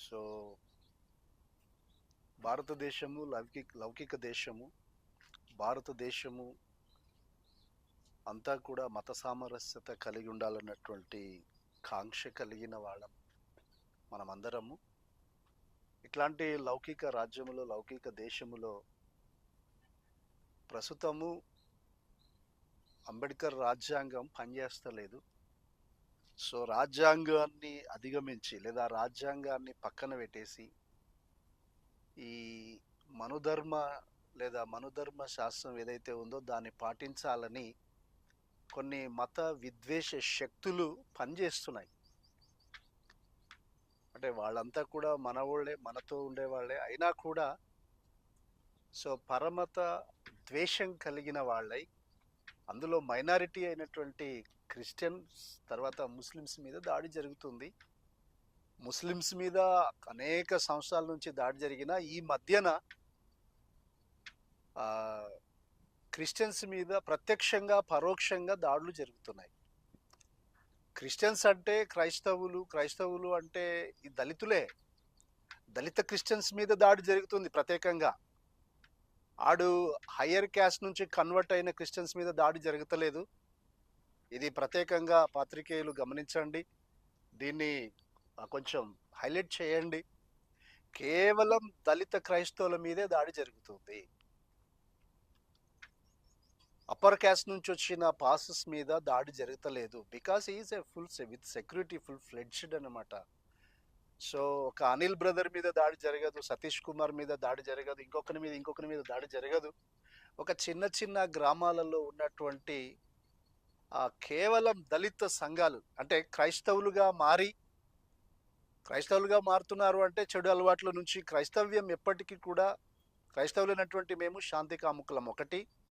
So భారతదేశము లౌకిక దేశము. భారతదేశము అంతా కూడా మత సామరస్యత కలిగి ఉండాలన్నటువంటి కాంక్ష కలిగిన వాళ్ళం మనమందరము. ఇట్లాంటి లౌకిక రాజ్యములో, లౌకిక దేశములో ప్రస్తుతము అంబేద్కర్ రాజ్యాంగం పనిచేస్తలేదు. సో రాజ్యాంగాన్ని అధిగమించి లేదా రాజ్యాంగాన్ని పక్కన పెట్టేసి ఈ మనుధర్మ లేదా మనుధర్మ శాస్త్రం ఏదైతే ఉందో దాన్ని పాటించాలని కొన్ని మత విద్వేష శక్తులు పనిచేస్తున్నాయి. అంటే వాళ్ళంతా కూడా మన వాళ్ళే, మనతో ఉండేవాళ్ళే అయినా కూడా సో పరమత ద్వేషం కలిగిన వాళ్ళై, అందులో మైనారిటీ అయినటువంటి క్రిస్టియన్స్ తర్వాత ముస్లిమ్స్ మీద దాడి జరుగుతుంది. ముస్లిమ్స్ మీద అనేక సంవత్సరాల నుంచి దాడి జరిగిన ఈ మధ్యన క్రిస్టియన్స్ మీద ప్రత్యక్షంగా పరోక్షంగా దాడులు జరుగుతున్నాయి. క్రిస్టియన్స్ అంటే క్రైస్తవులు అంటే ఈ దళితులే. దళిత క్రిస్టియన్స్ మీద దాడి జరుగుతుంది ప్రత్యేకంగా. ఆడు హయ్యర్ క్యాస్ట్ నుంచి కన్వర్ట్ అయిన క్రిస్టియన్స్ మీద దాడి జరుగుతలేదు. ఇది ప్రత్యేకంగా పాత్రికేయులు గమనించండి, దీన్ని కొంచెం హైలైట్ చేయండి. కేవలం దళిత క్రైస్తవుల మీదే దాడి జరుగుతుంది. అప్పర్ క్యాస్ట్ నుంచి వచ్చిన పాసెస్ మీద దాడి జరుగుతలేదు. Because is a full with security full fledged అనమాట. సో ఒక అనిల్ బ్రదర్ మీద దాడి జరగదు, సతీష్ కుమార్ మీద దాడి జరగదు, ఇంకొకరి మీద దాడి జరగదు. ఒక చిన్న చిన్న గ్రామాలలో ఉన్నటువంటి కేవలం దళిత సంఘాలు అంటే క్రైస్తవులుగా మారుతున్నారు. అంటే చెడు అలవాట్ల నుంచి క్రైస్తవ్యం ఎప్పటికీ కూడా క్రైస్తవులైనటువంటి మేము శాంతి కాముకులం ఒకటి.